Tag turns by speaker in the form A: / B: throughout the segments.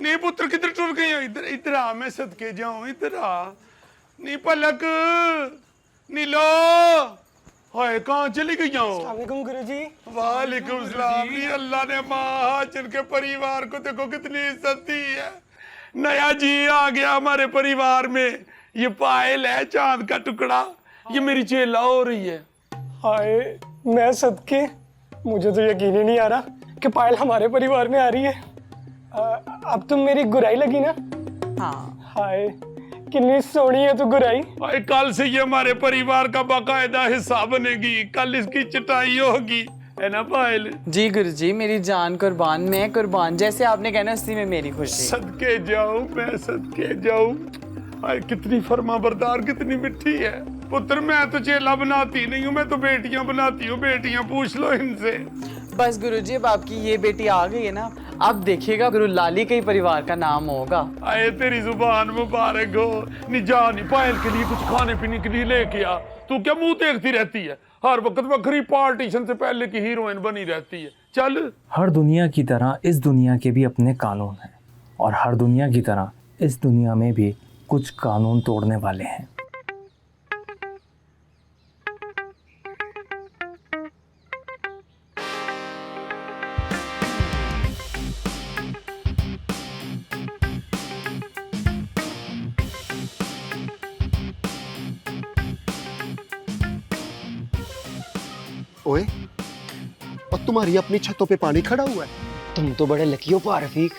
A: नहीं पुत्र किधर टुर गई हो? इधर इधर आ, मैं सदके जाऊं, इधर आ। नहीं पलक, नीलो, हाय कहाँ चली गई हो?
B: वालेकुम गुरुजी।
A: वालेकुम सलाम। नहीं अल्लाह ने महाजन के परिवार को देखो कितनी इज्जत दी है। नया जी आ गया हमारे परिवार में। ये पायल है चांद का टुकड़ा, ये मेरी चेला हो रही है।
B: हाय मैं सदके, मुझे तो यकीन ही नहीं आ रहा कि पायल हमारे परिवार में आ रही है। अब तुम मेरी गुराई लगी ना?
C: हाँ।
B: हाय कितनी सोहनी है तू गुराई।
A: भाई कल से ये हमारे परिवार का बाकायदा हिस्सा बनेगी, कल इसकी चटाई होगी, है ना पायल?
C: जी गुरुजी, मेरी जान कुर्बान, मैं कुर्बान, जैसे आपने कहना उसी में मेरी खुशी।
A: सदके जाऊं, मैं सदके जाऊं। हाय कितनी फरमाबरदार, कितनी मिठी है। पुत्र मैं तो चेला बनाती नहीं हूँ, मैं तो बेटियां बनाती हूँ। बेटियां पूछ लो इनसे।
C: बस गुरुजी अब आपकी ये बेटी आ गई है ना, अब देखिएगा गुरु लाली के ही परिवार का नाम होगा।
A: आए तेरी जुबान मुबारक हो। नहीं जा, नहीं पायल के लिए कुछ खाने पीने के लिए लेके आ। तू क्या मुंह देखती रहती है? हर वक्त बकरी पार्टीशन से पहले की हीरोइन बनी रहती है। चल।
D: हर दुनिया की तरह इस दुनिया के भी अपने कानून हैं, और हर दुनिया की तरह इस दुनिया में भी कुछ कानून तोड़ने वाले हैं।
E: ओए, और तुम्हारी अपनी छतों पे पानी खड़ा हुआ है।
F: तुम तो बड़े लकी हो पारफीक,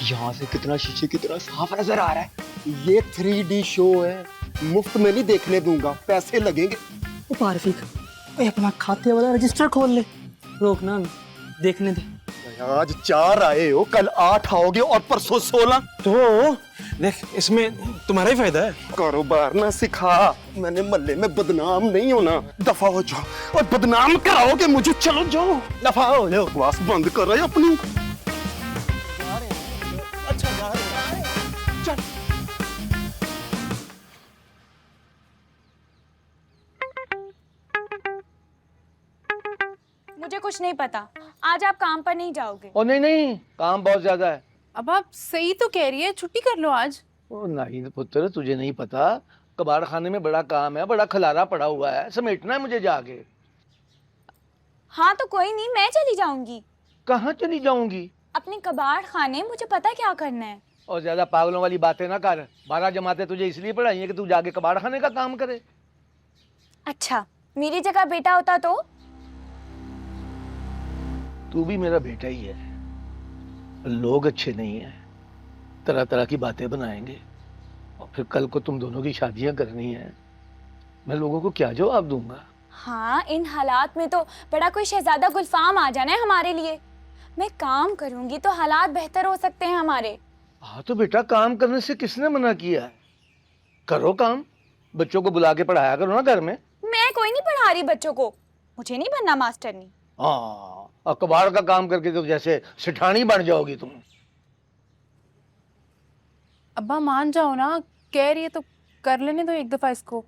F: यहाँ से कितना शीशे की तरह साफ नजर आ रहा है।
E: ये 3D शो है, मुफ्त में नहीं देखने दूंगा, पैसे लगेंगे।
B: ओ पारफीक, ओए अपना खाते वाला रजिस्टर खोल ले। रोक ना, देखने दे।
E: आज 4 आए हो, कल 8 आओगे और परसों 16।
B: तो देख इसमें तुम्हारा ही फायदा है।
E: कारोबार ना सिखा, मैंने मोहल्ले में बदनाम नहीं होना। दफा हो जाओ, और बदनाम कराओगे मुझे। चलो जाओ, दफा हो जाओ, बकवास बंद कर रहे अपनी। अच्छा जा रहे हैं। चल।
G: मुझे कुछ नहीं पता, आज आप काम पर नहीं जाओगे।
F: ओ नहीं नहीं, काम बहुत ज्यादा है।
H: अब आप सही तो कह रही है, छुट्टी कर लो आज।
F: ओ नहीं पुत्र, तुझे नहीं पता, कबाड़ खाने में बड़ा काम है, बड़ा खलारा पड़ा हुआ है, समेटना है मुझे जाके।
G: हाँ तो कोई नहीं, मैं चली जाऊंगी।
F: कहाँ चली जाऊंगी?
G: अपने कबाड़ खाने, मुझे पता क्या करना है।
F: और ज्यादा पागलों वाली बातें ना कर। 12 जमातें तुझे इसलिए पढ़ाई है कि तू जाके कबाड़ खाने का काम करे।
G: अच्छा, मेरी जगह बेटा होता तो?
F: तू भी मेरा बेटा ही है। लोग अच्छे नहीं हैं, तरह तरह की बातें बनाएंगे, और फिर कल को तुम दोनों की शादियां करनी है। मैं लोगों को क्या जवाब दूंगा?
G: हाँ, इन हालात में तो बड़ा कोई शहजादा गुलफाम आ जाना है हमारे लिए। मैं काम करूंगी तो हालात बेहतर हो सकते हैं हमारे।
F: हाँ तो बेटा, काम करने से किसने मना किया है? करो काम, बच्चों को बुला के पढ़ाया करो ना घर में।
G: मैं कोई नहीं पढ़ा रही बच्चों को, मुझे नहीं बनना मास्टरनी।
F: हाँ, और कबाड़ का काम करके तो जैसे सिठानी बन जाओगी तुम।
H: अब्बा मान जाओ ना, कह रही है तो कर लेने दो एक दफा इसको।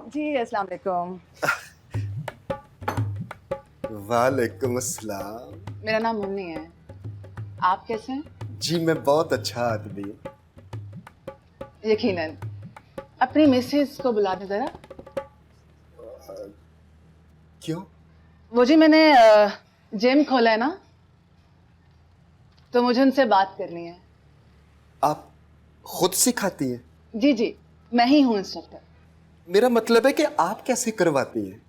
C: जी अस्सलाम वालेकुम।
E: वालेकुम अस्सलाम।
C: मेरा नाम मुन्नी है, आप कैसे हैं?
E: जी मैं बहुत अच्छा आदमी हूँ।
C: यकीनन। अपनी मिसेस को बुला दे जरा।
E: क्यों?
C: वो जी मैंने जिम खोला है ना, तो मुझे उनसे बात करनी है।
E: आप खुद सिखाती हैं?
C: जी जी, मैं ही हूँ इंस्ट्रक्टर।
E: मेरा मतलब है कि आप कैसे करवाती हैं?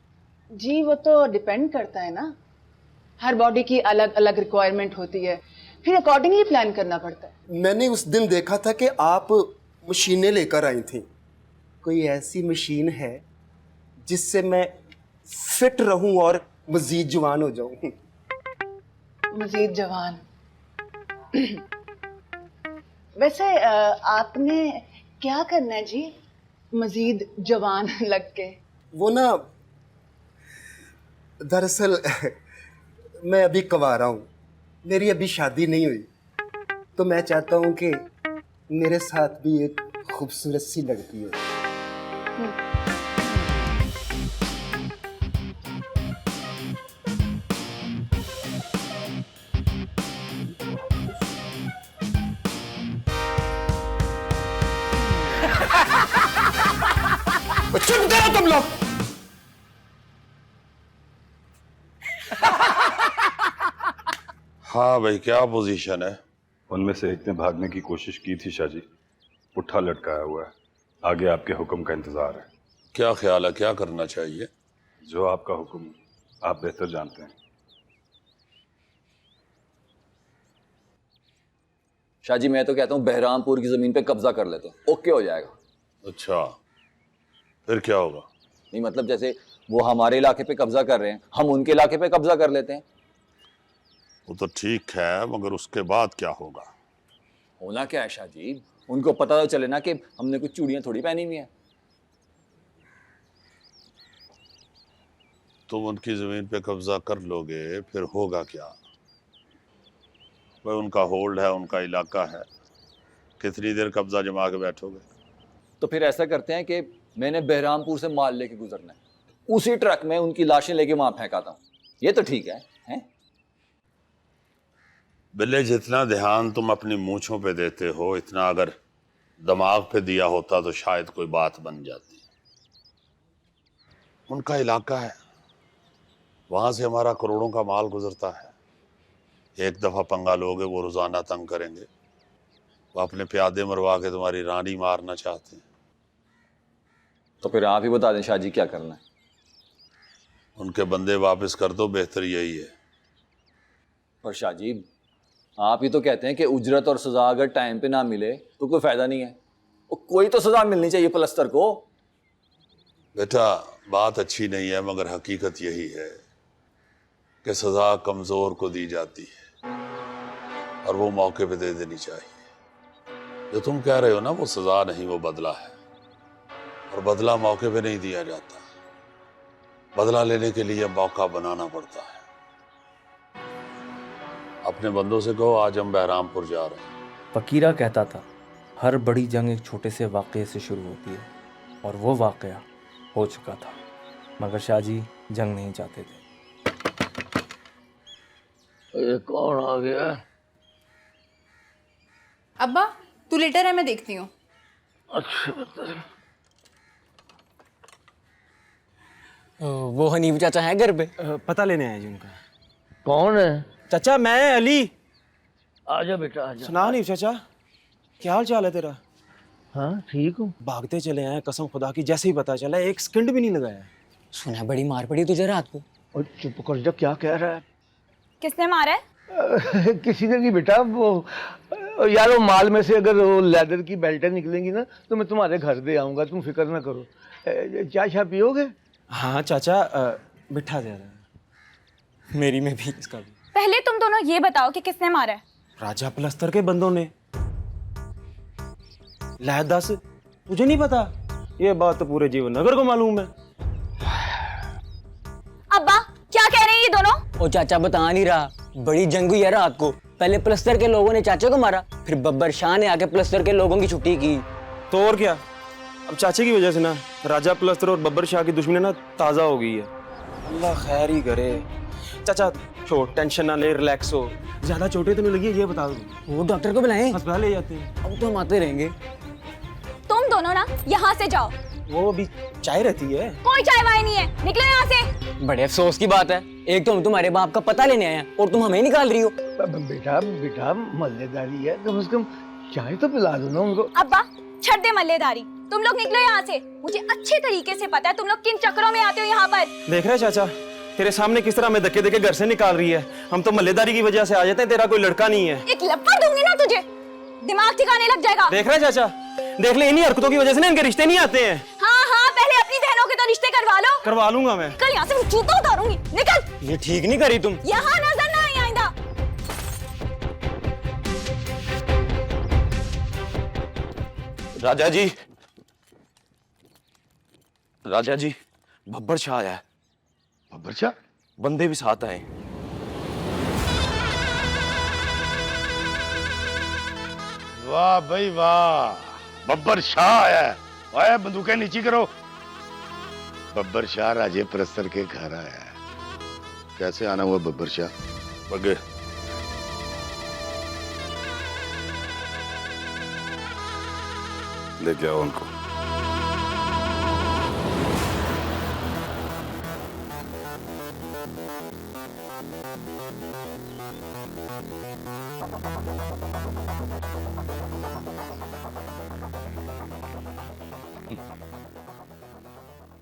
C: जी वो तो डिपेंड करता है ना, हर बॉडी की अलग अलग रिक्वायरमेंट होती है, फिर अकॉर्डिंगली प्लान करना पड़ता है।
E: मैंने उस दिन देखा था कि आप मशीनें लेकर आई थी। कोई ऐसी मशीन है जिससे मैं फिट रहूं और मजीद जवान हो जाऊं?
C: मजीद जवान? वैसे आपने क्या करना है जी मजीद जवान लग के?
E: वो ना, दरअसल मैं अभी कवारा हूँ, मेरी अभी शादी नहीं हुई, तो मैं चाहता हूँ कि मेरे साथ भी एक खूबसूरत सी लड़की हो।
A: चुप करो तुम लोग। हाँ भाई, क्या पोजीशन है?
I: उनमें से एक ने भागने की कोशिश की थी शाहजी, पुट्ठा लटकाया हुआ है। आगे आपके हुक्म का इंतजार है।
A: क्या ख्याल है, क्या करना चाहिए?
I: जो आपका हुक्म, आप बेहतर जानते हैं।
J: शाहजी मैं तो कहता हूँ बहरामपुर की जमीन पे कब्जा कर लेते हैं, ओके हो जाएगा।
A: अच्छा, फिर क्या होगा?
J: नहीं मतलब जैसे वो हमारे इलाके पे कब्जा कर रहे हैं, हम उनके इलाके पे कब्जा कर लेते हैं।
A: वो तो ठीक है, मगर उसके बाद क्या होगा?
J: होना क्या है शाहजी, उनको पता तो चले ना कि हमने कुछ चूड़ियां थोड़ी पहनी हुई हैं।
A: तुम उनकी जमीन पे कब्जा कर लोगे, फिर होगा क्या? भाई उनका होल्ड है, उनका इलाका है, कितनी देर कब्जा जमा के बैठोगे?
J: तो फिर ऐसा करते हैं कि मैंने बहरामपुर से माल लेके गुजरना है, उसी ट्रक में उनकी लाशें लेके वहां फेंकाता हूँ, ये तो ठीक है, हैं?
A: बिल्ले, जितना ध्यान तुम अपनी मूंछों पे देते हो, इतना अगर दिमाग पे दिया होता तो शायद कोई बात बन जाती। उनका इलाका है, वहां से हमारा करोड़ों का माल गुजरता है। एक दफा पंगा लोगे, वो रोजाना तंग करेंगे, वो अपने प्यादे मरवा के तुम्हारी रानी मारना चाहते हैं।
J: तो फिर आप ही बता दें शाहजी क्या करना है।
A: उनके बंदे वापस कर दो, बेहतर यही है।
J: पर शाहजी आप ही तो कहते हैं कि उजरत और सजा अगर टाइम पे ना मिले तो कोई फायदा नहीं है, कोई तो सजा मिलनी चाहिए पलस्तर को।
A: बेटा बात अच्छी नहीं है, मगर हकीकत यही है कि सजा कमजोर को दी जाती है और वो मौके पे दे देनी चाहिए। जो तुम कह रहे हो ना, वो सजा नहीं, वो बदला है, और बदला मौके पे नहीं दिया जाता। बदला लेने के लिए मौका बनाना पड़ता है। अपने बंदों से कहो आज हम बहरामपुर जा रहे हैं।
D: फकीरा कहता था हर बड़ी जंग एक छोटे से वाक़ये से शुरू होती है, और वो वाक़या हो चुका था, मगर शाहजी जंग नहीं चाहते थे।
F: ये कौन आ गया?
H: अब्बा तू लेटर है, मैं देखती हूँ।
F: अच्छा
B: वो हनीफ चाचा है घर पे? पता लेने आए जी उनका।
F: कौन है?
B: चाचा मैं अली।
F: आजा बेटा आजा।
B: सुना हनीफ चाचा, क्या हाल चाल है तेरा?
F: हाँ ठीक हूँ।
B: भागते चले आए, कसम खुदा की, जैसे ही पता चला एक सेकंड भी नहीं लगाया।
K: सुना बड़ी मार पड़ी तुझे रात को।
F: और चुप कर जा, क्या कह रहा है?
G: किसने मारा है?
F: किसी ने नहीं बेटा, वो यार वो माल में से अगर वो लेदर की बेल्टें निकलेंगी ना तो मैं तुम्हारे घर दे आऊंगा, तुम फिक्र ना करो। चाय शाय पियोगे?
B: हाँ चाचा, मिठा दे रहा, मेरी में भी, इसका भी।
G: पहले तुम दोनों ये बताओ कि किसने मारा है?
B: राजा पलस्तर के बंदों ने। लहद दस, तुझे नहीं पता? ये बात तो पूरे जीवन नगर को मालूम है।
G: अब्बा क्या कह रहे हैं ये दोनों?
K: ओ चाचा बता नहीं रहा, बड़ी जंग हुई है रात को। पहले पलस्तर के लोगों ने चाचा को मारा, फिर बब्बर शाह ने आके पलस्तर के लोगों की छुट्टी की।
B: तो और क्या, अब चाचे की वजह से ना राजा पलस्तर और बब्बर शाह की दुश्मनी ना ताज़ा हो गई है। अल्लाह खैर ही करे। चाचा छोड़, टेंशन ना ले, रिलैक्स हो। ज्यादा चोटें तो नहीं लगी है, ये बता दो।
K: वो डॉक्टर को बुलाएं,
B: अस्पताल ले जाते हैं।
K: अब तो हम आते रहेंगे।
G: तुम दोनों ना यहाँ से जाओ।
B: वो अभी चाय रहती है।
G: कोई चाय वाय नहीं है, निकलो यहाँ से।
K: बड़े अफसोस की बात है, एक तो हम तुम्हारे बाप का पता लेने आए हैं और तुम हमें निकाल रही हो।
F: बेटा बेटा मल्लेदारी है, कम से कम चाय तो पिला दो ना उनको।
G: अब्बा छੱड दे मल्लेदारी, तुम लोग निकलो यहाँ से। मुझे अच्छे तरीके से पता है तुम लोग किन चक्करों में आते हो यहाँ पर।
B: देख रहे चाचा, तेरे सामने किस तरह हमें धक्के देके घर से निकाल रही है। हम तो मल्लेदारी की वजह से आ जाते हैं, तेरा कोई लड़का नहीं है।
G: एक लपड़ दूंगी ना तुझे, दिमाग ठिकाने लग जाएगा।
B: देख रहे चाचा, देख ले, इन्हीं हरकतों की वजह से ना इनके रिश्ते नहीं आते हैं।
G: हाँ हाँ, पहले अपनी बहनों के तो रिश्ते करवा लो।
B: करवा लूंगा मैं।
G: कल यहाँ से मैं जूता उतारूंगी, निकल।
B: ये ठीक नहीं करी तुम।
G: यहाँ नजर ना आए आइंदा।
L: राजा जी बब्बर शाह आया है।
F: बब्बर शाह?
L: बंदे भी साथ आए।
A: वाह भाई वाह, बब्बर शाह आया है। ओए बंदूकें नीची करो। बब्बर शाह राजे परस्तर के घर आया है। कैसे आना हुआ बब्बर शाह? बगे लेके आओ उनको।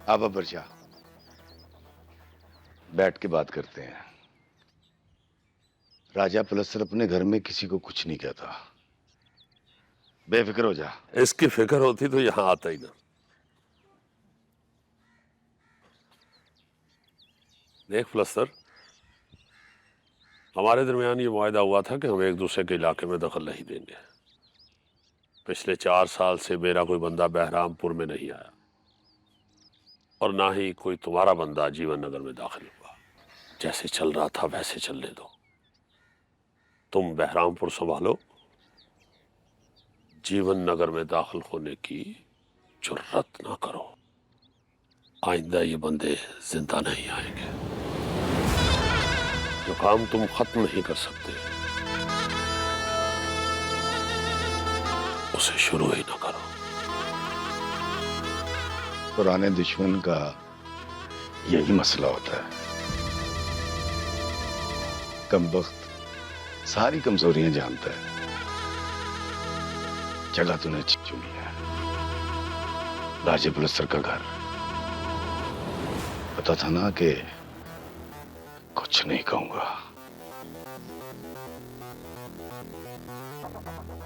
A: अब बब्बर शाह बैठ के बात करते हैं। राजा पलस्तर अपने घर में किसी को कुछ नहीं कहता। बेफिक्र हो जा।
M: इसकी फिक्र होती तो यहां आता ही ना। देख पलस्तर, हमारे दरमियान ये मुआहदा हुआ था कि हम एक दूसरे के इलाके में दखल नहीं देंगे। पिछले 4 साल से मेरा कोई बंदा बहरामपुर में नहीं आया और ना ही कोई तुम्हारा बंदा जीवन नगर में दाखिल हुआ। जैसे चल रहा था वैसे चलने दो। तुम बहरामपुर संभालो, जीवन नगर में दाखिल होने की जुर्रत ना करो। आइंदा ये बंदे जिंदा नहीं आएंगे। जो काम तुम खत्म नहीं कर सकते उसे शुरू ही ना करो।
A: पुराने दुश्मन का यही मसला होता है। कमबख्त सारी कमजोरियां जानता है। जगह तूने अच्छी चुनी है, राजे पलस्तर का घर। पता था ना कि कुछ नहीं कहूंगा।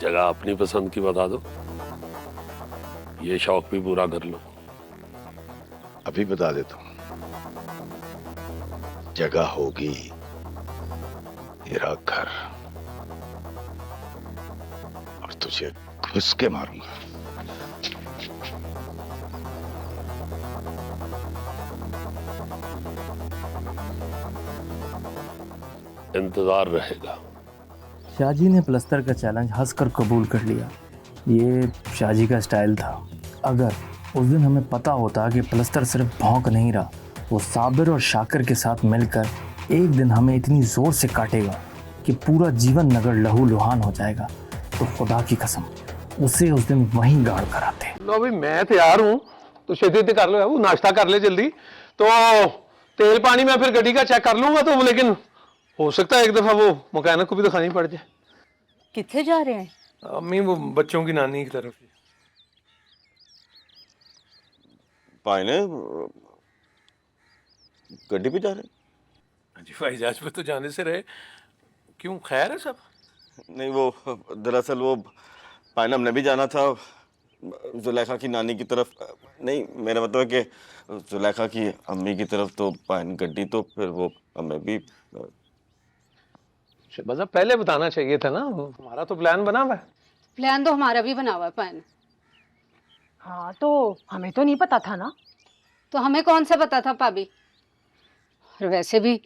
M: जगह अपनी पसंद की बता दो, ये शौक भी पूरा कर लो।
A: अभी बता देता हूं। जगह होगी तेरा घर और तुझे घुस के मारूंगा।
M: इंतजार रहेगा।
D: शाहजी ने पलस्तर का चैलेंज हंसकर कबूल कर लिया। ये शाहजी का स्टाइल था। अगर उस दिन हमें पता होता कि पलस्तर सिर्फ भौंक नहीं रहा, वो साबिर और शाकिर के साथ मिलकर एक दिन हमें इतनी जोर से काटेगा कि पूरा जीवन नगर लहू लुहान हो जाएगा, तो खुदा की कसम उसे उस दिन वहीं गाड़ कर आते।
F: लो भाई मैं तैयार हूँ, तो छेती कर लो, वो नाश्ता कर ले जल्दी। तो तेल पानी मैं फिर गड्डी का चेक कर लूंगा, तो लेकिन हो सकता है एक दफा वो मकैनिक को भी दिखानी पड़ जाए।
H: कितने जा रहे हैं?
F: अम्मी वो बच्चों की नानी की तरफ।
L: पाइने गड्डी पे जा रहे?
F: जी भाई जहाज पे तो जाने से रहे। क्यों, खैर है सब?
L: नहीं, वो दरअसल वो पाइने हमने भी जाना था जुलेखा की नानी की तरफ। नहीं, मेरा मतलब है कि जुलेखा की अम्मी की तरफ। तो पाइन गड्डी तो फिर वो हमें भी।
F: शहबाज़ा पहले बताना चाहिए था ना, हमारा तो प्लान बना हुआ है।
H: प्लान तो हमारा भी बना हुआ है पान। हाँ तो हमें तो नहीं पता था ना। तो हमें कौन सा पता था भाभी? और वैसे भी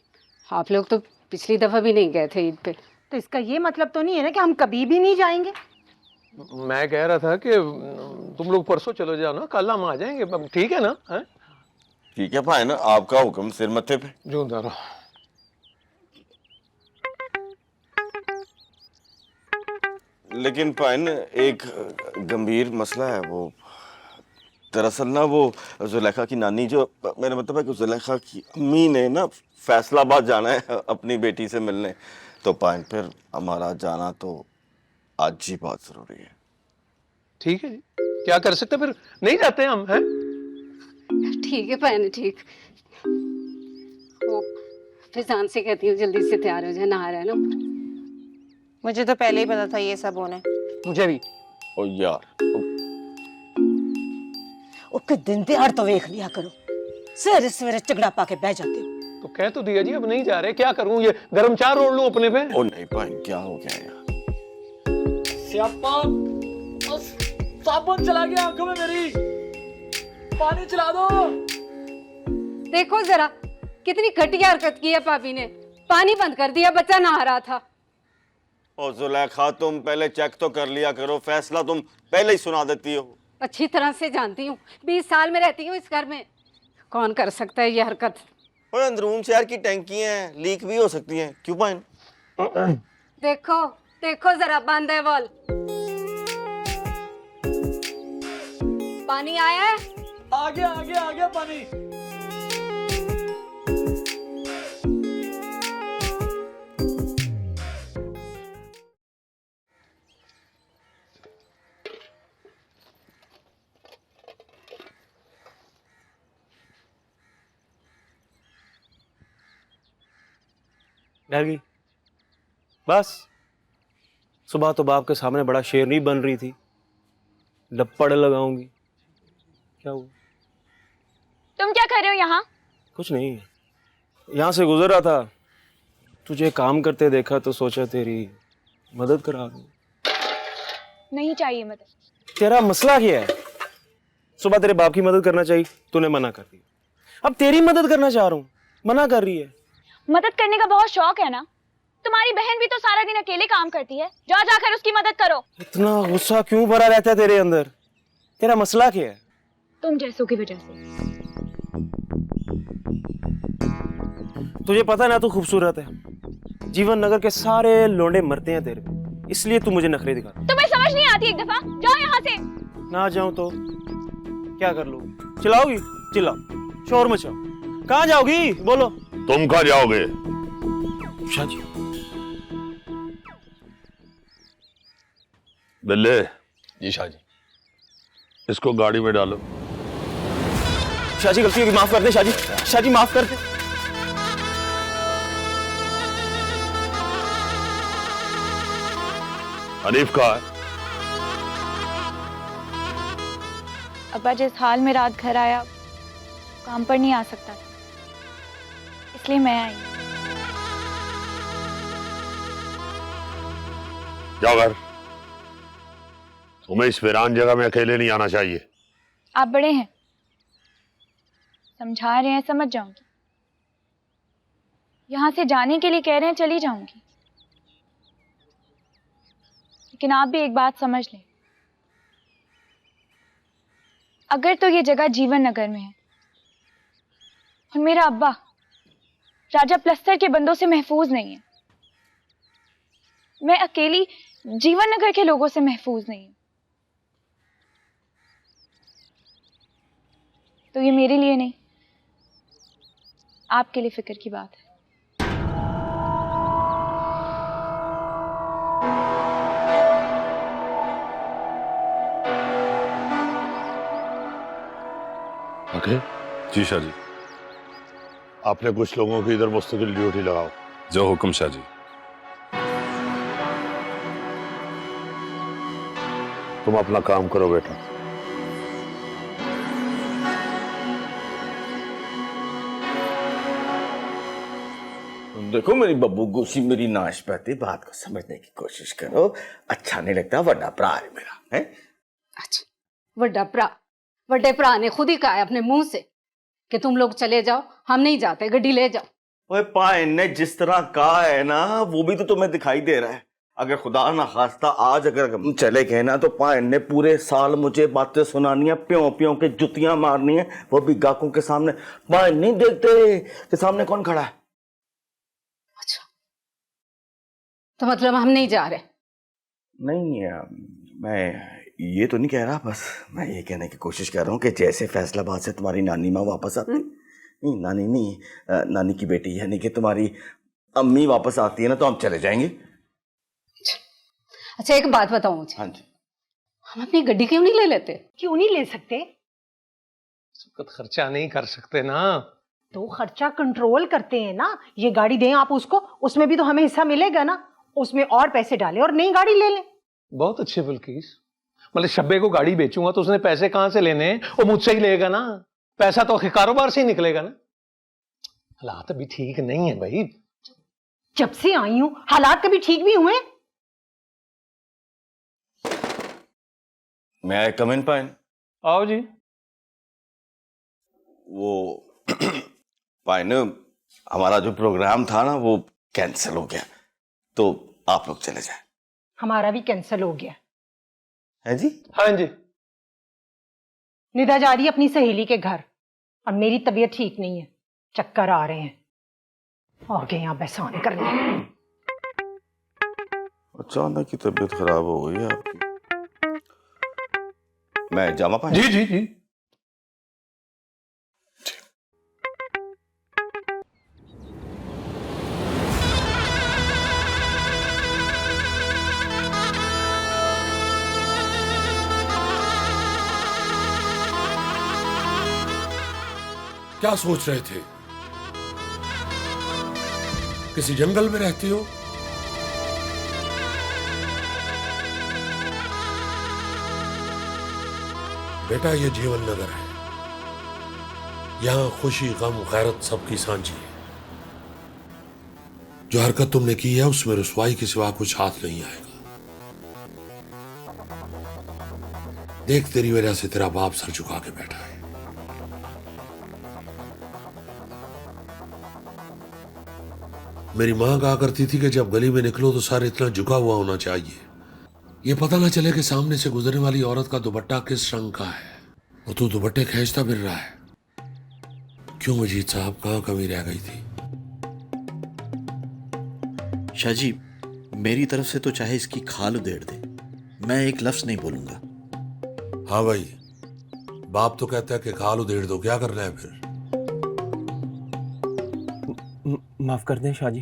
H: आप लोग तो पिछली दफा भी नहीं गए थे ईद पे। तो इसका ये मतलब तो नहीं है ना कि हम कभी भी नहीं जाएंगे।
F: मैं कह रहा था कि तुम लोग परसों चलो जाओ ना, कल हम आ जाएंगे। ठीक है ना? है
L: ठीक है पाइन, आपका हुक्म सिर मत्थे पे।
F: जो रहो।
L: लेकिन पाइन एक गंभीर मसला है। वो दरअसल ना वो जुलेखा की नानी, जो मेरा मतलब है कि जुलेखा की अम्मी ने ना फैसलाबाद जाना है अपनी बेटी से मिलने। तो पाइन फिर हमारा जाना तो आज ही बहुत जरूरी है।
F: ठीक है जी, क्या कर सकते, फिर नहीं जाते हम। हैं
H: ठीक है पान, ठीक। वो फिजान से कहती हूँ जल्दी से तैयार हो जाए, नहा रहा है ना।
N: मुझे तो पहले ही पता था ये सब होने।
F: मुझे भी।
L: ओ यार,
N: ओके दिन त्योहार तो देख लिया करो, सवेरे सवेरे झगड़ा पाके बह जाते हो।
F: तो कह तो दिया जी, अब नहीं जा रहे। क्या करूं, ये गर्म चाय रोड़ लूं अपने पे?
L: ओ नहीं पाइन, क्या हो गया यार?
O: स्यापा, साबुन चला गया आंखों में मेरी, पानी चला दो।
H: देखो जरा कितनी घटिया हरकत की है भाभी ने। पानी बंद कर दिया, बच्चा नहा रहा था।
L: और जुलेखा तुम पहले चेक तो कर लिया करो, फैसला तुम पहले ही सुना देती हो।
H: अच्छी तरह से जानती हूँ, 20 साल में रहती हूँ इस घर में, कौन कर सकता है ये हरकत।
L: और अंदरून शहर की टैंकियां हैं, लीक भी हो सकती हैं, क्यों पाइन?
H: देखो देखो जरा, बंद है वॉल। पानी आया है?
O: आ गया पानी।
B: डर गई? बस सुबह तो बाप के सामने बड़ा शेरनी बन रही थी, लपड़ लगाऊंगी। क्या हुआ?
G: तुम क्या कर रहे हो यहाँ?
B: कुछ नहीं, यहाँ से गुजर रहा था, तुझे काम करते देखा तो सोचा तेरी मदद करा दूं।
G: नहीं चाहिए मदद।
B: तेरा मसला क्या है? सुबह तेरे बाप की मदद करना चाहिए, तूने मना कर दी। अब तेरी मदद करना चाह रहा हूँ, मना कर रही है।
G: मदद करने का बहुत शौक है ना? तुम्हारी बहन भी तो सारा दिन अकेले काम करती है, जा जाकर उसकी मदद करो।
B: इतना गुस्सा क्यों भरा रहता है तेरे अंदर? तेरा मसला क्या है?
G: तुम जैसों की वजह से।
B: तुझे पता है ना तू खूबसूरत है, जीवन नगर के सारे लोंडे मरते हैं तेरे पे, इसलिए तू मुझे नखरे दिखा।
G: तुम्हें समझ नहीं आती? एक दफा जाओ यहाँ से।
B: ना जाऊं तो क्या कर लोगी? चिल्लाओगी? चिल्लाओ, शोर मचाओ। कहाँ जाओगी बोलो?
M: तुम कहाँ जाओगे?
B: शाजी।
M: बिल्ले,
F: जी शाहजी।
M: इसको गाड़ी में डालो।
B: शाजी गलती होगी, माफ कर दे शाजी। शाजी माफ कर दे।
M: हनीफ कहाँ है?
G: अब्बा जिस हाल में रात घर आया, काम पर नहीं आ सकता था, इसलिए मैं आई।
M: जाओ घर। तुम्हें इस वीरान जगह में अकेले नहीं आना चाहिए।
G: आप बड़े हैं, समझा रहे हैं, समझ जाऊंगी। यहां से जाने के लिए कह रहे हैं, चली जाऊंगी। लेकिन आप भी एक बात समझ लें, अगर तो ये जगह जीवन नगर में है और मेरा अब्बा राजा प्लस्तर के बंदों से महफूज नहीं है, मैं अकेली जीवन नगर के लोगों से महफूज नहीं हूं, तो ये मेरे लिए नहीं, आपके लिए फिक्र की बात है।
M: ओके?
I: जी शाहजी।
M: आपने कुछ लोगों की इधर मुस्तकिल ड्यूटी लगाओ।
I: जो हुक्म शाहजी।
M: तुम अपना काम करो बेटा।
L: देखो मेरी बब्बू गोशी, मेरी नाशपाती, बात को समझने की कोशिश करो। अच्छा नहीं लगता, वड्डा भरा है मेरा, है?
H: अच्छा, वड्डे भरा ने खुद ही कहा है अपने मुंह से कि तुम लोग चले जाओ, हम नहीं जाते, गड्डी ले जाओ।
L: ओए पाइन ने जिस तरह कहा है ना, वो भी तो तुम्हें दिखाई दे रहा है। अगर खुदा ना खास्ता आज अगर हम चले गए ना, तो पाइन ने पूरे साल मुझे बातें सुनानी है, प्यों प्यों के जुतियां मारनी है, वो भी गाकों के सामने। पाइन नहीं देखते कि सामने कौन खड़ा है।
H: अच्छा, तो मतलब हम नहीं जा रहे?
L: नहीं, मैं ये तो नहीं कह रहा, बस मैं ये कहने की कोशिश कर रहा हूँ कि जैसे फैसलाबाद से तुम्हारी नानी माँ वापस आती, नहीं नानी नहीं, नानी की बेटी यानी कि तुम्हारी अम्मी वापस आती है ना, तो हम चले जाएंगे।
H: अच्छा एक बात बताओ मुझे।
L: हाँ जी।
H: हम अपनी गड्डी क्यों नहीं ले लेते?
N: क्यों नहीं ले सकते?
F: खर्चा नहीं कर सकते ना,
N: तो खर्चा कंट्रोल करते हैं ना। ये गाड़ी दें आप उसको, उसमें भी तो हमें हिस्सा मिलेगा ना, उसमें और पैसे डालें और नई गाड़ी ले लें।
F: बहुत अच्छे बिल्किस, मतलब शब्बे को गाड़ी बेचूंगा तो उसने पैसे कहां से लेने हैं? वो मुझसे ही लेगा ना, पैसा तो कारोबार से ही निकलेगा ना। हालात अभी ठीक नहीं है भाई।
N: जब से आई हूं हालात कभी ठीक भी हुए?
L: मैं आई कम इन पाइन?
F: आओ जी।
L: वो पाइन, हमारा जो प्रोग्राम था ना वो कैंसिल हो गया, तो आप लोग चले जाएं।
N: हमारा भी कैंसिल हो गया।
L: है जी?
F: हाँ जी।
N: निदा जा रही है अपनी सहेली के घर और मेरी तबीयत ठीक नहीं है, चक्कर आ रहे हैं, और के यहाँ बहसान करने।
L: अचानक की तबीयत खराब हो गई है आपकी। मैं जामा पाए?
F: जी जी जी।
M: क्या सोच रहे थे? किसी जंगल में रहती हो? बेटा, ये जीवन नगर है। यहां खुशी, गम, गैरत सबकी सांझी है। जो हरकत तुमने की है उसमें रुसवाई के सिवा कुछ हाथ नहीं आएगा। देख, तेरी वजह से तेरा बाप सर झुका के बैठा है। मेरी मां कहा करती थी कि जब गली में निकलो तो सर इतना झुका हुआ होना चाहिए, ये पता ना चले कि सामने से गुजरने वाली औरत का दुपट्टा किस रंग का है और तू दुपट्टे खींचता फिर रहा है। क्यों मजीद साहब, कहाँ कमी रह गई थी?
P: शाहजी, मेरी तरफ से तो चाहे इसकी खाल उधेड़ दे, मैं एक लफ्ज नहीं बोलूंगा।
M: हाँ भाई, बाप तो कहता है कि खाल उधेड़ दो, क्या करना है फिर?
B: माफ कर दें शाहजी,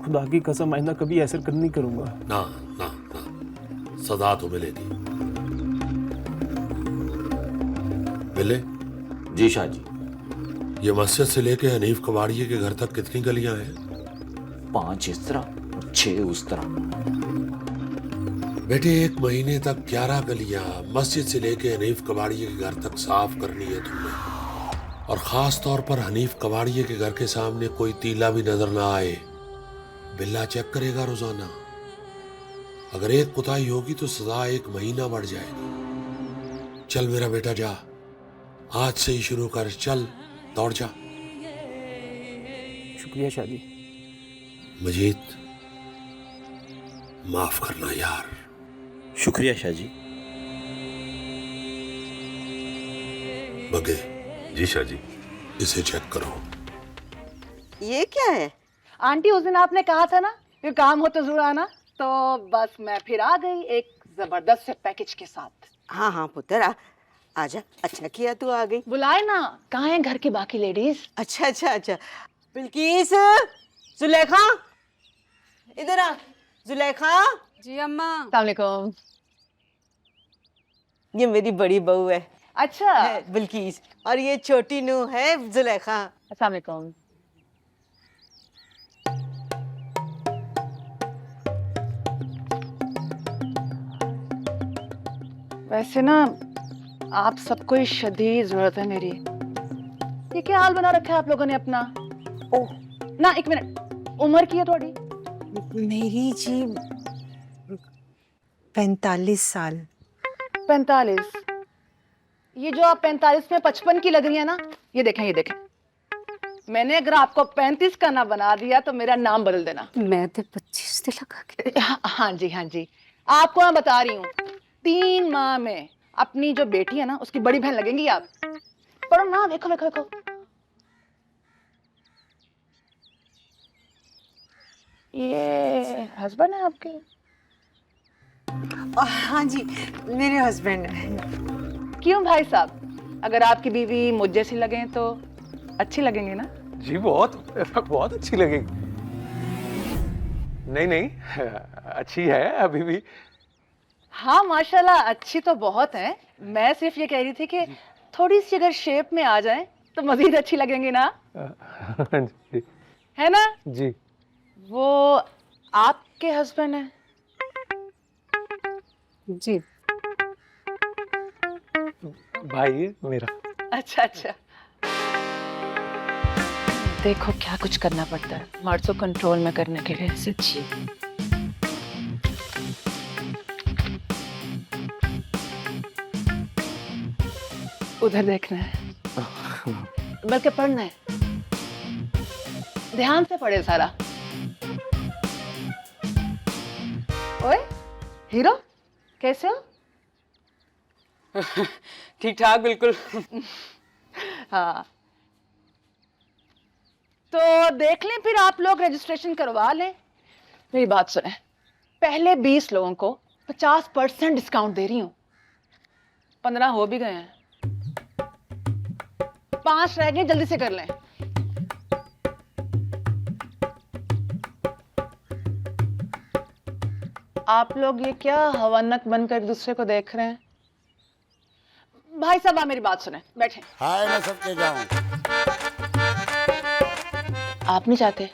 B: खुदा की कसम आइंदा कभी ऐसा नहीं करूंगा।
M: ना ना ना, सजा तो मिलेगी। मिले?
L: जी शाहजी।
M: ये मस्जिद से लेके हनीफ कबाड़िए के घर तक कितनी गलियां हैं?
J: 5 इस तरह और 6 उस तरह।
M: बेटे, 1 महीने तक 11 गलियां मस्जिद से लेके हनीफ कबाड़िए के घर तक साफ करनी है तुमने। और खास तौर पर हनीफ कबाड़िए के घर के सामने कोई तीला भी नजर ना आए। बिल्ला चेक करेगा रोजाना। अगर एक कुताही होगी तो सजा 1 महीना बढ़ जाएगी। चल मेरा बेटा, जा, आज से ही शुरू कर, चल दौड़ जा।
B: शुक्रिया शाहजी।
M: मजीद, माफ करना यार।
P: शुक्रिया शाहजी।
M: बगे।
I: जी शाहजी।
M: इसे चेक करो।
C: ये क्या है? आंटी, उस दिन आपने कहा था ना कि काम हो तो जरूर आना, तो बस मैं फिर आ गई एक जबरदस्त से पैकेज के साथ।
Q: हाँ हाँ पुत्र, आजा, अच्छा किया तू आ गई।
C: बुलाए ना, कहाँ हैं घर की बाकी लेडीज?
Q: अच्छा अच्छा अच्छा, बिल्किस, जुलेखा, इधर आ। जुलेखा।
H: जी अम्मा।
C: अस्सलाम वालेकुम।
Q: ये मेरी बड़ी बहू है।
C: अच्छा।
Q: बिल्किस, और ये छोटी नूह है जुलेखा।
C: अस्सलाम वालेकुम। वैसे ना आप सबको ही शदीद जरूरत है मेरी। ये क्या हाल बना रखा है आप लोगों ने अपना? ओह ना, 1 मिनट, उम्र की है थोड़ी?
N: मेरी जी 45 साल।
C: 45? ये जो आप 45 में 55 की लग रही है ना, ये देखें, ये देखें। मैंने अगर आपको 35 का ना बना दिया तो मेरा नाम बदल देना।
H: मैं तो 25 से लगा के।
C: हाँ जी, हाँ जी। आपको मैं बता रही हूँ, 3 माह में अपनी जो बेटी है ना, उसकी बड़ी बहन लगेंगी आप। पढ़ो ना, देखो देखो देखो। ये हस्बैंड है आपके?
N: हाँ जी, मेरे हस्बैंड है।
C: क्यों भाई साहब, अगर आपकी बीवी मुझ जैसी लगे तो अच्छी लगेंगी ना?
F: जी बहुत बहुत अच्छी लगेगी। नहीं नहीं, अच्छी है अभी भी।
C: हाँ माशाल्लाह, अच्छी तो बहुत है। मैं सिर्फ ये कह रही थी कि थोड़ी सी अगर शेप में आ जाए तो मजीद अच्छी लगेंगी ना?
F: जी।
C: है ना?
F: जी।
C: वो आपके हस्बैंड है?
H: जी।
F: भाई है मेरा।
C: अच्छा अच्छा। देखो क्या कुछ करना पड़ता है मर्द को कंट्रोल में करने के लिए। सच्ची। उधर देखना है, बल्कि पढ़ना है। ध्यान से पढ़े सारा। ओए हीरो कैसे हो?
K: ठीक ठाक बिल्कुल।
C: हाँ तो देख लें, फिर आप लोग रजिस्ट्रेशन करवा लें। मेरी बात सुने, पहले 20 लोगों को 50% डिस्काउंट दे रही हूँ। 15 हो भी गए हैं, 5 रह गए, जल्दी से कर लें। आप लोग ये क्या हवानक बनकर एक दूसरे को देख रहे हैं? भाई साहब आप मेरी बात सुने, बैठे।
R: हाय मैं सबके जाऊं।
C: आप नहीं चाहते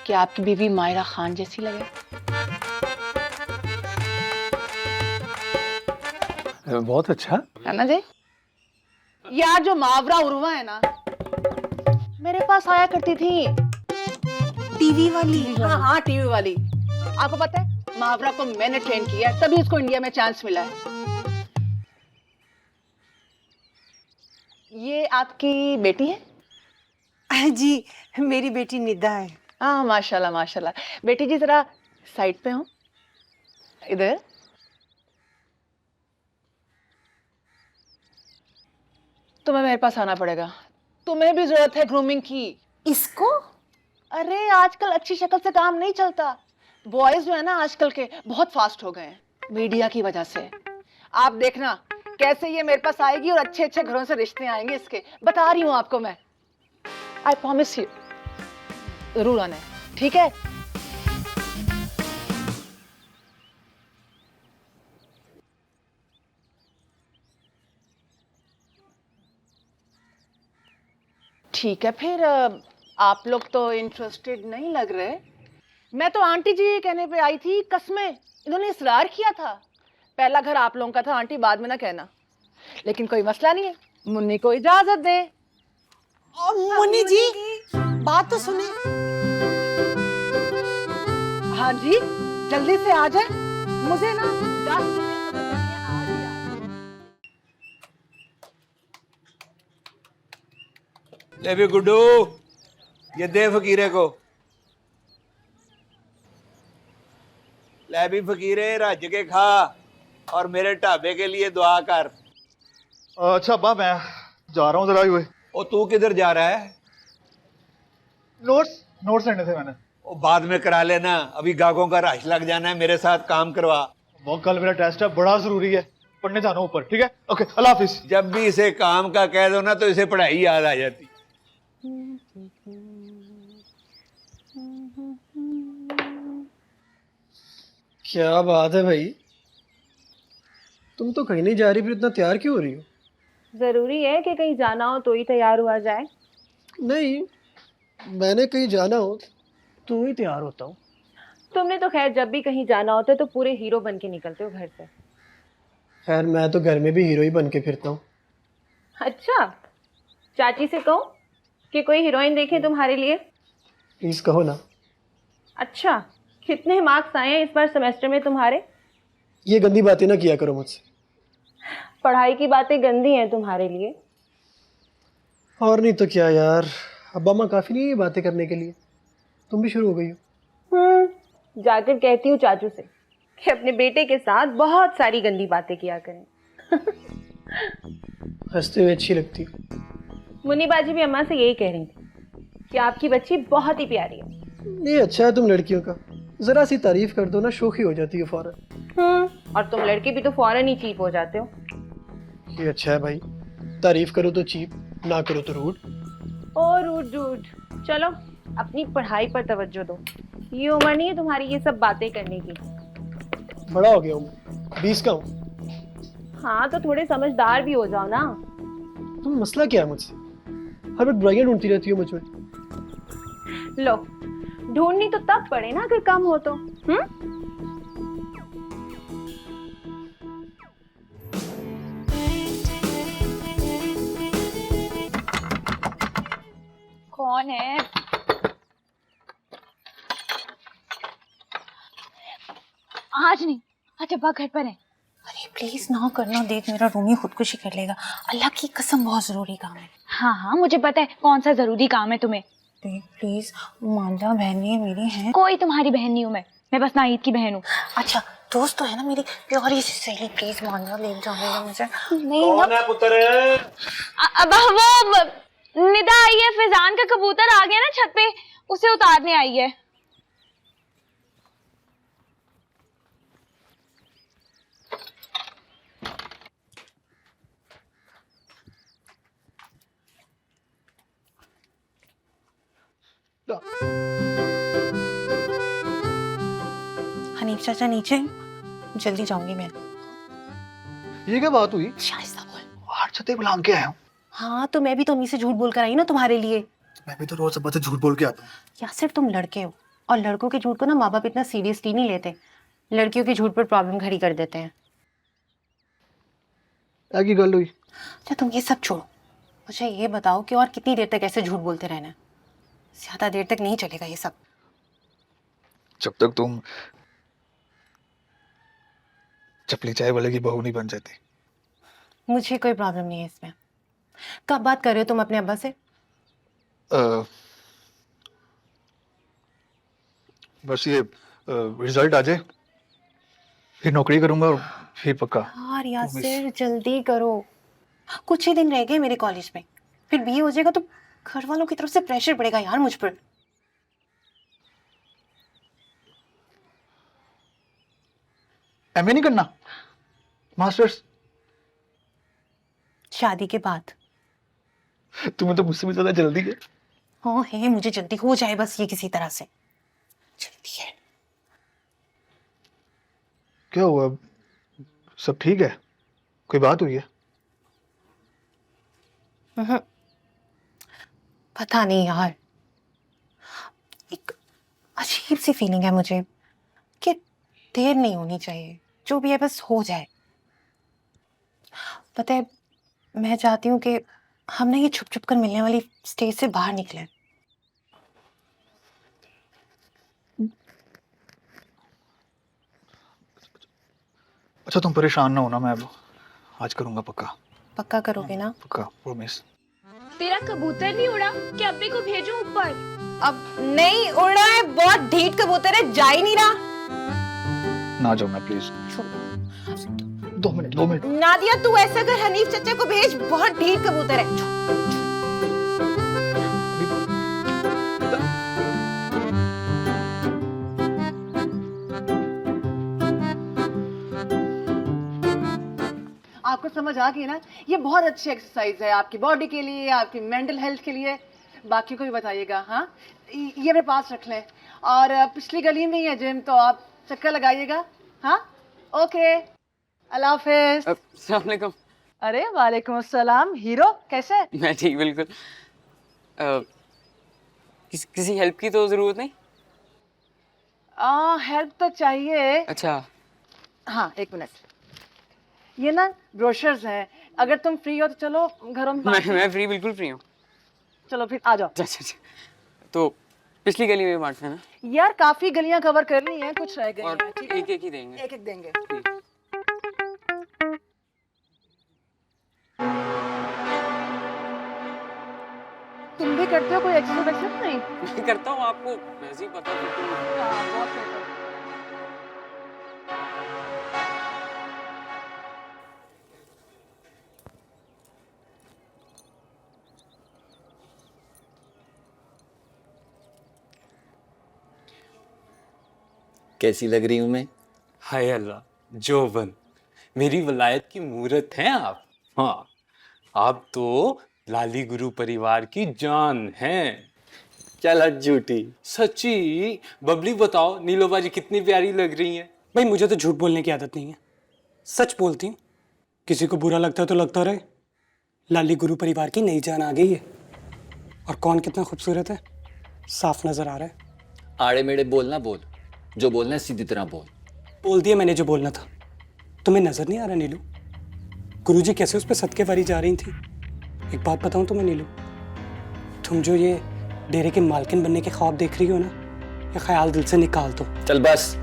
C: कि आपकी बीवी मायरा खान जैसी लगे?
F: बहुत अच्छा
C: है ना जी? यार जो मावरा उर्वा है ना, मेरे पास आया करती थी, टीवी वाली। हाँ हाँ टीवी वाली। आपको पता है मावरा को मैंने ट्रेन किया है, तभी उसको इंडिया में चांस मिला है। ये आपकी बेटी है?
Q: जी मेरी बेटी निदा है।
C: हाँ माशाल्लाह माशाल्लाह। बेटी जी जरा साइड पे हो, इधर। तुम्हें मेरे पास आना पड़ेगा, तुम्हें भी जरूरत है ग्रूमिंग की।
Q: इसको?
C: अरे आजकल अच्छी शक्ल से काम नहीं चलता। बॉयज जो है ना आजकल के बहुत फास्ट हो गए हैं मीडिया की वजह से। आप देखना कैसे ये मेरे पास आएगी और अच्छे अच्छे घरों से रिश्ते आएंगे इसके, बता रही हूँ आपको मैं। आई प्रॉमिस यू, जरूर आना है, ठीक है? ठीक है फिर आप लोग तो इंटरेस्टेड नहीं लग रहे। मैं तो आंटी जी कहने पे आई थी, कसमें इन्होंने इसरार किया था। पहला घर आप लोगों का था आंटी, बाद में ना कहना। लेकिन कोई मसला नहीं है, मुन्नी को इजाजत दे।
Q: मुन्नी जी बात तो सुने।
C: हाँ जी जल्दी से आ जाए, मुझे ना 10 मिनट में आ गया।
S: ले भी गुड्डू, ये दे फकीरे को। ले भी फकीरे, रज के खा और मेरे ढाबे के लिए दुआ कर।
T: अच्छा अब्बा मैं जा रहा हूँ जरा हुए।
S: और तू किधर जा रहा है?
T: नोट्स लेने थे मैंने।
S: वो बाद में करा लेना, अभी गाहकों का रश लग जाना है, मेरे साथ काम करवा।
T: वो कल मेरा टेस्ट है, बड़ा जरूरी है, पढ़ने जाना ऊपर। ठीक है ओके अल्लाह हाफिज।
S: जब भी इसे काम का कह दो ना तो इसे पढ़ाई याद आ जाती।
U: क्या बात है भाई, तुम तो कहीं नहीं जा रही, फिर इतना तैयार क्यों हो रही हो?
V: जरूरी है कि कहीं जाना हो तो ही तैयार हुआ जाए?
U: नहीं, मैंने कहीं जाना हो तो ही तैयार होता हूँ।
V: तुमने तो खैर जब भी कहीं जाना होता है तो पूरे हीरो बन के निकलते हो घर से।
U: खैर मैं तो घर में भी हीरो ही बन के फिरता हूँ।
V: अच्छा, चाची से कहो कि कोई हीरोइन देखे तुम्हारे लिए।
U: प्लीज कहो ना।
V: अच्छा, कितने मार्क्स आए हैं इस बार सेमेस्टर में तुम्हारे?
U: ये गंदी बातें ना किया करो मुझसे।
V: पढ़ाई की बातें गंदी हैं तुम्हारे लिए?
U: और नहीं तो क्या यार, अब्बा माँ काफी नहीं है बातें करने के लिए, तुम भी शुरू हो गई हो।
V: जाकर कहती हूँ चाचू से कि अपने बेटे के साथ बहुत सारी गंदी बातें किया करें।
U: हंसते हुए अच्छी लगती।
V: मुन्नी बाजी भी अम्मा से यही कह रही थी कि आपकी बच्ची बहुत ही प्यारी है।
U: ये अच्छा है तुम लड़कियों का, जरा सी तारीफ कर दो ना शोखी हो जाती है फौरन।
V: और तुम लड़के भी तो फौरन ही चीप हो जाते हो।
U: ये अच्छा है भाई, तारीफ करो तो चीप, ना करो तो रूड।
V: ओ रूड डूड, चलो अपनी पढ़ाई पर तवज्जो दो। ये उम्र नहीं है तुम्हारी ये सब बातें करने की।
U: बड़ा हो गया हूँ, 20 का हूँ।
V: हाँ तो थोड़े समझदार भी हो जाओ ना।
U: तुम मसला क्या है मुझसे, हर वक्त बुराइयां ढूंढती रहती हो मुझ में।
V: लो, ढूंढनी तो तब पड़े ना अगर कम हो तो।
G: कौन है? आज नहीं, आज अब्बा घर पर है।
W: अरे प्लीज ना करना, देख मेरा रूमी खुदकुशी कर लेगा। अल्लाह की कसम बहुत जरूरी काम है।
G: हाँ हाँ मुझे पता है कौन सा जरूरी काम है तुम्हें।
W: देख प्लीज, मान जा, बहनें मेरी हैं।
G: कोई तुम्हारी बहन नहीं हूँ मैं बस नाहिद की बहन हूँ।
W: अच्छा दोस्त तो है ना मेरी प्यारी सी सहेली, प्लीज मान जाओ, ले जाओ मुझे। नहीं
T: कौन है पुत्र?
G: अब वो निदा आई है, फैजान का कबूतर आ गया ना छत पे, उसे उतारने आई है।
W: हनीफ चाचा नीचे, जल्दी जाऊंगी मैं।
T: ये क्या बात हुई?
W: शाइस्ता बोल।
T: बाहर छते बुला के आया हूँ।
W: हाँ तो मैं भी तो अम्मी से झूठ बोल कर आई ना तुम्हारे लिए।
T: मैं भी तो रोज सुबह से झूठ बोल के आता हूँ।
W: या सिर्फ तुम लड़के हो, और लड़कों के झूठ को ना माँ बाप इतना सीरियसली नहीं लेते, लड़कियों के झूठ पर प्रॉब्लम खड़ी कर देते हैं।
T: क्या की गल हुई?
W: अच्छा तुम ये सब छोड़ो, मुझे ये बताओ कि और कितनी देर तक ऐसे झूठ बोलते रहना है? ज्यादा देर तक नहीं चलेगा ये सब।
T: जब तक तुम चपली चाय वाले की बहू नहीं बन जाती।
W: मुझे कोई प्रॉब्लम नहीं है इसमें। कब बात कर रहे हो तुम अपने अब्बा से?
T: बस ये रिजल्ट आ जाए, फिर नौकरी करूंगा और फिर पक्का।
W: यार यासिर जल्दी करो, कुछ ही दिन रह गए मेरे कॉलेज में, फिर बीए हो जाएगा तो घर वालों की तरफ से प्रेशर पड़ेगा यार मुझ पर।
T: एमए नहीं करना? मास्टर्स?
W: शादी के बाद।
T: तुम्हें तो मुझसे भी ज्यादा जल्दी है।
W: हाँ है, मुझे जल्दी हो जाए बस ये किसी तरह से। जल्दी है।
T: क्या हुआ? सब ठीक है? कोई बात हुई है?
W: पता नहीं यार, एक अजीब सी फीलिंग है मुझे कि देर नहीं होनी चाहिए, जो भी है बस हो जाए। पता है मैं चाहती हूँ कि हम ना ये छुप छुप कर मिलने वाली स्टेज से बाहर निकलें।
T: अच्छा तुम परेशान ना होना, मैं अब आज करूंगा पक्का।
W: पक्का करोगे ना?
T: पक्का, प्रॉमिस।
G: तेरा कबूतर नहीं उड़ा कि अब्बी को भेजूं ऊपर?
W: अब नहीं उड़ रहा है, बहुत ढीठ कबूतर है, जा ही नहीं रहा।
T: ना जाओ मैं प्लीज। 2 मिनट।
W: नादिया तू ऐसा कर, हनीफ चाचा को भेज, बहुत ढीठ कबूतर है।
C: आपको समझ आ गई ना? ये बहुत अच्छी एक्सरसाइज है आपकी बॉडी के लिए, आपकी मेंटल हेल्थ के लिए। बाकी को भी बताइएगा। हाँ ये मेरे पास रख लें, और पिछली गली में ही है जिम, तो आप चक्कर लगाइएगा। हाँ ओके, अल्लाह हाफिज।
K: अस्सलाम वालेकुम।
C: अरे वालेकुम अस्सलाम। हीरो कैसे?
K: मैं ठीक बिल्कुल। किसी हेल्प की तो जरूरत नहीं?
C: हेल्प तो चाहिए।
K: अच्छा
C: हाँ एक मिनट, ये ना ब्रोशर्स हैं, अगर तुम फ्री हो तो चलो घरों में।
K: मैं फ्री, बिल्कुल फ्री हूँ।
C: चलो फिर आ जाओ।
K: अच्छा तो पिछली गली में बांटना है ना?
C: यार काफी गलियां कवर करनी है, कुछ रह गई
K: और
C: हैं, ठीक है?
K: एक ही देंगे।
C: एक देंगे। तुम भी करते हो कोई एक्सरसाइज? नहीं
K: मैं करता हूँ, आपको वैसे ही पता तो।
J: कैसी लग रही हूं मैं?
A: हाय अल्लाह, जोबन, मेरी वलायत की मूरत हैं आप। हाँ, आप तो लाली गुरु परिवार की जान हैं।
J: चल हट झूठी।
A: सच्ची। बबली बताओ, नीलो बाजी कितनी प्यारी लग रही हैं।
O: भाई मुझे तो झूठ बोलने की आदत नहीं है, सच बोलती हूँ। किसी को बुरा लगता है तो लगता रहे, लाली गुरु परिवार की नई जान आ गई है। और कौन कितना खूबसूरत है साफ नजर आ रहा है।
J: आड़े मेड़े बोलना बोल, जो बोलना है सीधी तरह बोल।
O: बोल दिया मैंने जो बोलना था। तुम्हें नजर नहीं आ रहा नीलू, गुरुजी कैसे उस पर सदके वारी जा रही थी? एक बात बताऊं तुम्हें नीलू, तुम जो ये डेरे के मालकिन बनने के ख्वाब देख रही हो ना, ये ख्याल दिल से निकाल दो।
J: चल बस।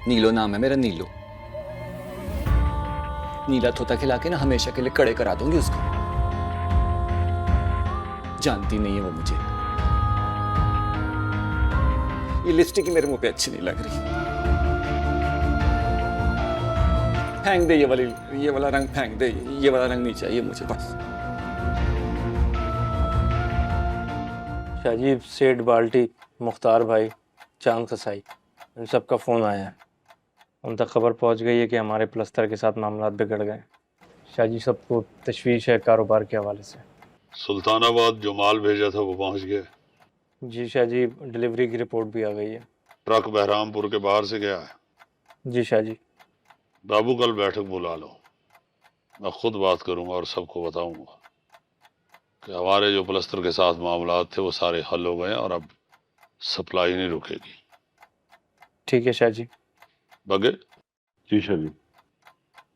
J: नीलो नाम है मेरा, नीलो। नीला तोता खिला के ना हमेशा के लिए कड़े करा दूंगी उसको। जानती नहीं है वो मुझे। ये लिपस्टिक मेरे मुंह पे अच्छी नहीं लग रही। फेंक दे ये वाला रंग फेंक दे, ये वाला रंग नहीं चाहिए मुझे बस।
A: शाजी, सेठ बाल्टी, मुख्तार भाई, चांद कसाई, इन सबका फ़ोन आया है। उन तक खबर पहुंच गई है कि हमारे प्लस्तर के साथ मामलात बिगड़ गए। शाजी, सबको तशवीश है कारोबार के हवाले से।
M: सुल्तानाबाद जो माल भेजा था वो पहुंच गया?
A: जी शाजी, डिलीवरी की रिपोर्ट भी आ गई है।
M: ट्रक बहरामपुर के बाहर से गया है?
A: जी शाजी।
M: बाबू कल बैठक बुला लो, मैं खुद बात करूंगा और सबको बताऊंगा कि हमारे जो प्लस्तर के साथ मामलात थे वो सारे हल हो गए और अब सप्लाई नहीं रुकेगी।
A: ठीक है शाजी।
M: बगे?
I: जी शाह जी।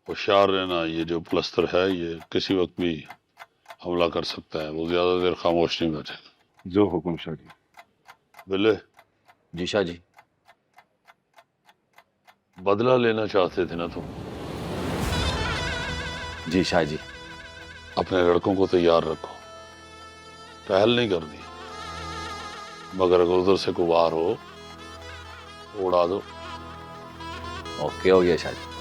M: होशियार रहना, ये जो प्लस्तर है ये किसी वक्त भी हमला कर सकता है, वो ज्यादा देर खामोश नहीं बैठेगा।
I: जो हुक्म शाह जी।
M: बिल्ले?
J: जी शाह जी।
M: बदला लेना चाहते थे ना तुम?
J: जी शाह जी।
M: अपने लड़कों को तैयार रखो, पहल नहीं करनी, मगर अगर उधर से कोई वार हो उड़ा दो।
J: ओके हो गया शाह जी।